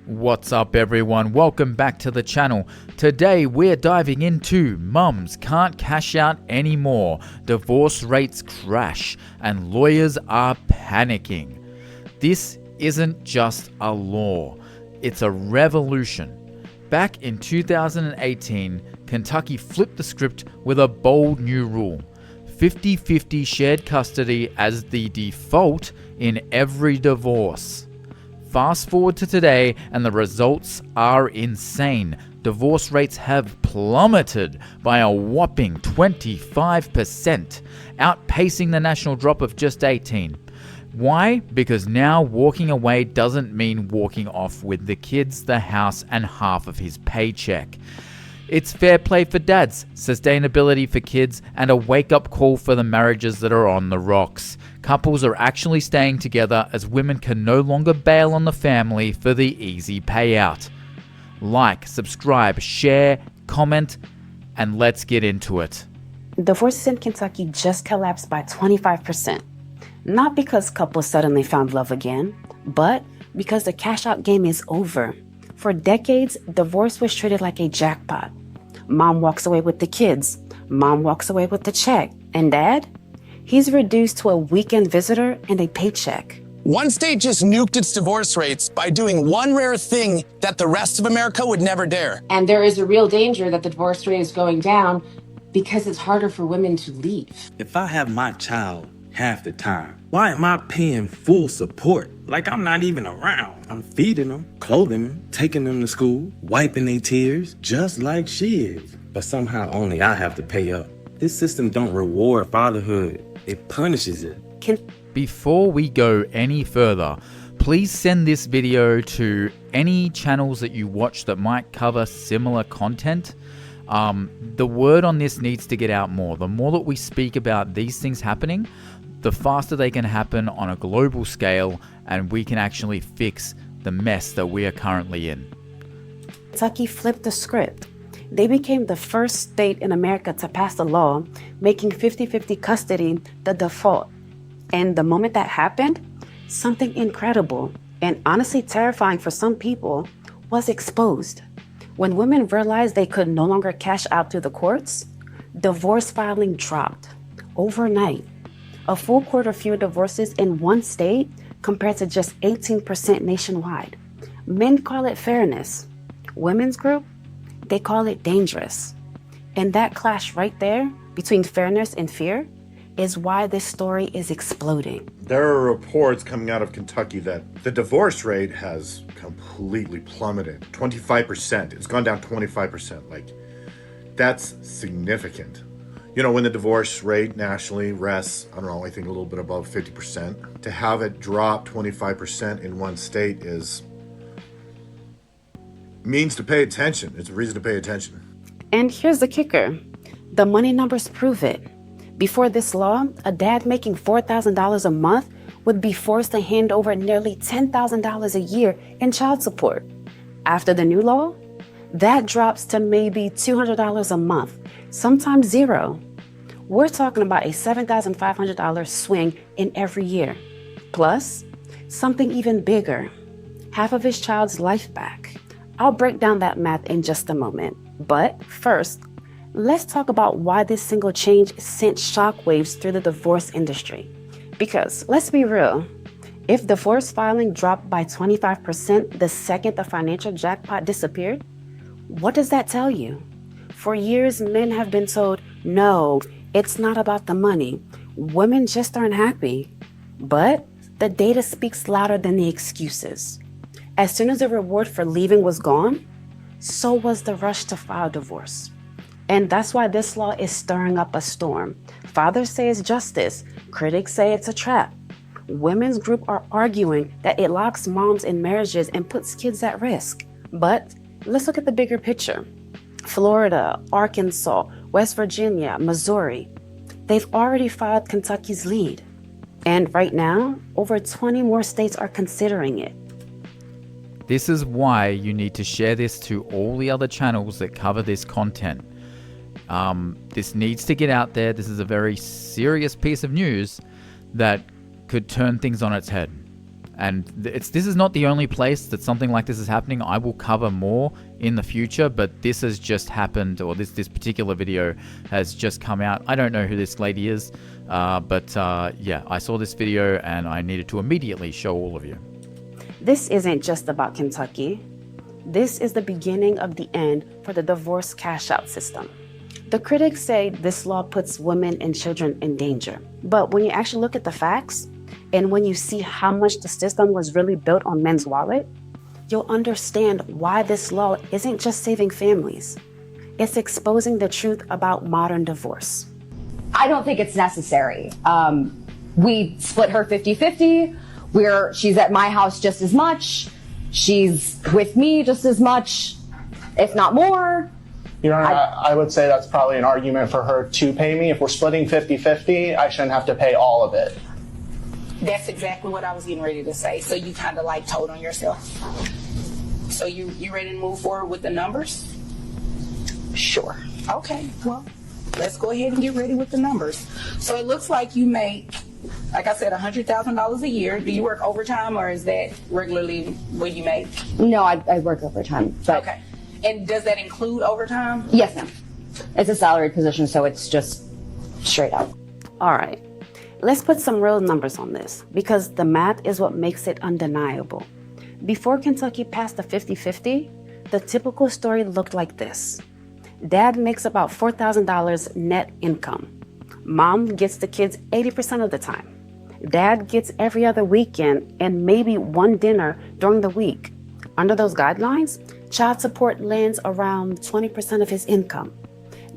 What's up everyone, welcome back to the channel. Today we're diving into mums can't cash out anymore, divorce rates crash, and lawyers are panicking. This isn't just a law, it's a revolution. Back in 2018, Kentucky flipped the script with a bold new rule. 50-50 shared custody as the default in every divorce. Fast forward to today and the results are insane. Divorce rates have plummeted by a whopping 25%, outpacing the national drop of just 18%. Why? Because now walking away doesn't mean walking off with the kids, the house, and half of his paycheck. It's fair play for dads, sustainability for kids, and a wake-up call for the marriages that are on the rocks. Couples are actually staying together as women can no longer bail on the family for the easy payout. Like, subscribe, share, comment, and let's get into it. Divorces in Kentucky just collapsed by 25%. Not because couples suddenly found love again, but because the cash-out game is over. For decades, divorce was treated like a jackpot. Mom walks away with the kids. Mom walks away with the check. And dad? He's reduced to a weekend visitor and a paycheck. One state just nuked its divorce rates by doing one rare thing that the rest of America would never dare. And there is a real danger that the divorce rate is going down because it's harder for women to leave. If I have my child half the time, why am I paying full support? Like I'm not even around. I'm feeding them, clothing them, taking them to school, wiping their tears, just like she is. But somehow only I have to pay up. This system don't reward fatherhood, it punishes it. Before we go any further, please send this video to any channels that you watch that might cover similar content. The word on this needs to get out more. The more that we speak about these things happening, the faster they can happen on a global scale, and we can actually fix the mess that we are currently in. Kentucky flipped the script. They became the first state in America to pass a law making 50-50 custody the default. And the moment that happened, something incredible and honestly terrifying for some people was exposed. When women realized they could no longer cash out through the courts, divorce filing dropped overnight. A full quarter fewer divorces in one state compared to just 18% nationwide. Men call it fairness. Women's group, they call it dangerous. And that clash right there between fairness and fear is why this story is exploding. There are reports coming out of Kentucky that the divorce rate has completely plummeted. 25%. It's gone down 25%. Like, that's significant. You know, when the divorce rate nationally rests, I don't know, I think a little bit above 50%, to have it drop 25% in one state means to pay attention. It's a reason to pay attention. And here's the kicker. The money numbers prove it. Before this law, a dad making $4,000 a month would be forced to hand over nearly $10,000 a year in child support. After the new law, that drops to maybe $200 a month, sometimes zero. We're talking about a $7,500 swing in every year. Plus, something even bigger, half of his child's life back. I'll break down that math in just a moment. But first, let's talk about why this single change sent shockwaves through the divorce industry. Because, let's be real, if divorce filing dropped by 25% the second the financial jackpot disappeared, what does that tell you? For years, men have been told, no, it's not about the money. Women just aren't happy. But the data speaks louder than the excuses. As soon as the reward for leaving was gone, so was the rush to file divorce. And that's why this law is stirring up a storm. Fathers say it's justice. Critics say it's a trap. Women's group are arguing that it locks moms in marriages and puts kids at risk. But let's look at the bigger picture. Florida, Arkansas, West Virginia, Missouri, they've already filed Kentucky's lead. And right now, over 20 more states are considering it. This is why you need to share this to all the other channels that cover this content. This needs to get out there. This is a very serious piece of news that could turn things on its head. And this is not the only place that something like this is happening. I will cover more in the future, but this has just happened, or this particular video has just come out. I don't know who this lady is, but yeah, I saw this video and I needed to immediately show all of you. This isn't just about Kentucky. This is the beginning of the end for the divorce cash-out system. The critics say this law puts women and children in danger. But when you actually look at the facts, and when you see how much the system was really built on men's wallet, you'll understand why this law isn't just saving families. It's exposing the truth about modern divorce. I don't think it's necessary. We split her 50-50. She's at my house just as much. She's with me just as much, if not more. Your Honor, I would say that's probably an argument for her to pay me. If we're splitting 50-50, I shouldn't have to pay all of it. That's exactly what I was getting ready to say. So you kind of like told on yourself. So you ready to move forward with the numbers? Sure. Okay, well, let's go ahead and get ready with the numbers. So it looks like you make, like I said, $100,000 a year. Do you work overtime, or is that regularly what you make? No, I work overtime. But okay. And does that include overtime? Yes, ma'am. It's a salaried position, so it's just straight up. All right. Let's put some real numbers on this, because the math is what makes it undeniable. Before Kentucky passed the 50-50, the typical story looked like this. Dad makes about $4,000 net income. Mom gets the kids 80% of the time. Dad gets every other weekend and maybe one dinner during the week. Under those guidelines, child support lands around 20% of his income.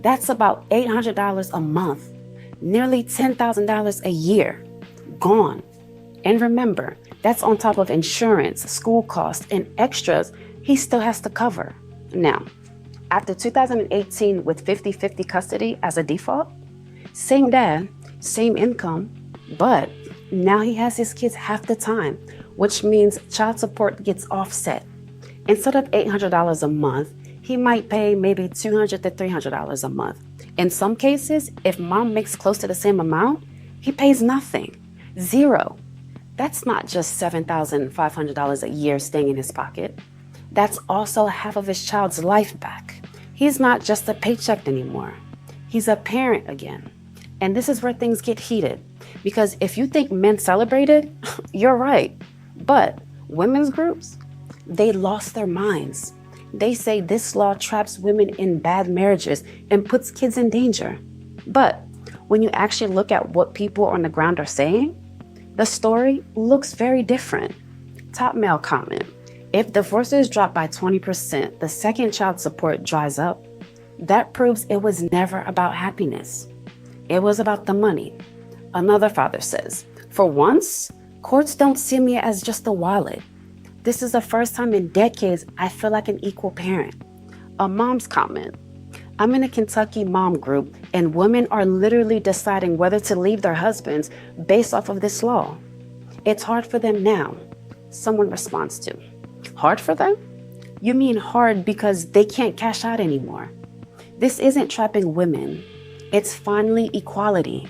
That's about $800 a month. Nearly $10,000 a year, gone. And remember, that's on top of insurance, school costs, and extras he still has to cover. Now, after 2018 with 50-50 custody as a default, same dad, same income, but now he has his kids half the time, which means child support gets offset. Instead of $800 a month, he might pay maybe $200 to $300 a month. In some cases, if mom makes close to the same amount, he pays nothing, zero. That's not just $7,500 a year staying in his pocket. That's also half of his child's life back. He's not just a paycheck anymore. He's a parent again. And this is where things get heated. Because if you think men celebrated, you're right. But women's groups, they lost their minds. They say this law traps women in bad marriages and puts kids in danger. But when you actually look at what people on the ground are saying, the story looks very different. Top male comment: if divorces drop by 20%, the second child support dries up. That proves it was never about happiness. It was about the money. Another father says, for once, courts don't see me as just a wallet. This is the first time in decades I feel like an equal parent. A mom's comment: I'm in a Kentucky mom group and women are literally deciding whether to leave their husbands based off of this law. It's hard for them now. Someone responds to, hard for them? You mean hard because they can't cash out anymore. This isn't trapping women. It's finally equality.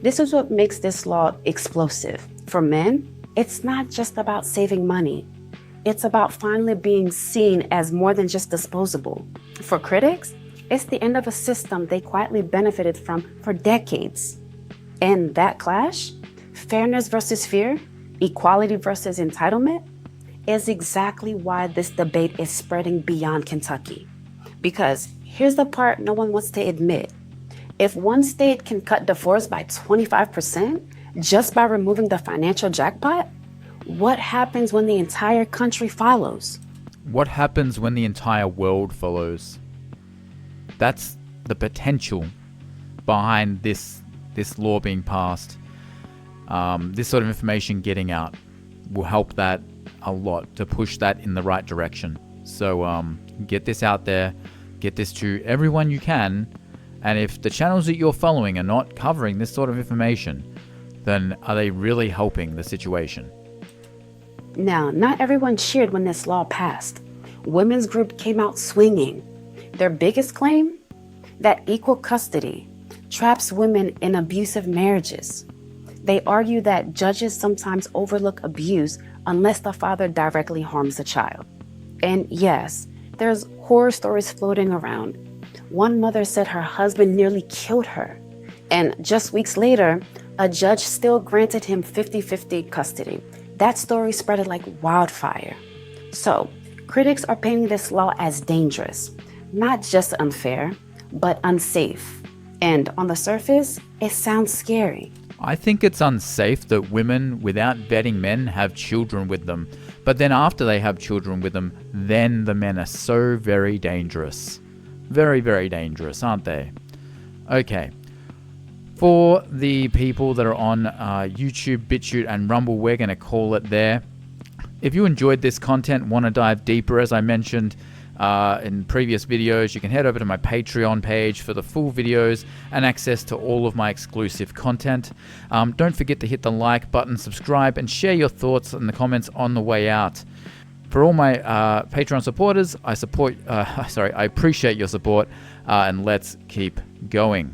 This is what makes this law explosive. For men, it's not just about saving money. It's about finally being seen as more than just disposable. For critics, it's the end of a system they quietly benefited from for decades. And that clash, fairness versus fear, equality versus entitlement, is exactly why this debate is spreading beyond Kentucky. Because here's the part no one wants to admit. If one state can cut divorce by 25% just by removing the financial jackpot, what happens when the entire country follows? What happens when the entire world follows? That's the potential behind this law being passed. This sort of information getting out will help that a lot, to push that in the right direction. So get this out there, get this to everyone you can. And if the channels that you're following are not covering this sort of information, then are they really helping the situation? Now, not everyone cheered when this law passed. Women's group came out swinging. Their biggest claim? That equal custody traps women in abusive marriages. They argue that judges sometimes overlook abuse unless the father directly harms the child. And yes, there's horror stories floating around. One mother said her husband nearly killed her. And just weeks later, a judge still granted him 50-50 custody. That story spread like wildfire. So, critics are painting this law as dangerous, not just unfair, but unsafe. And on the surface, it sounds scary. I think it's unsafe that women without vetting men have children with them. But then after they have children with them, then the men are so very dangerous. Very, very dangerous, aren't they? Okay. For the people that are on YouTube, BitChute, and Rumble, we're going to call it there. If you enjoyed this content, want to dive deeper, as I mentioned in previous videos, you can head over to my Patreon page for the full videos and access to all of my exclusive content. Don't forget to hit the like button, subscribe, and share your thoughts in the comments on the way out. For all my Patreon supporters, I appreciate your support, and let's keep going.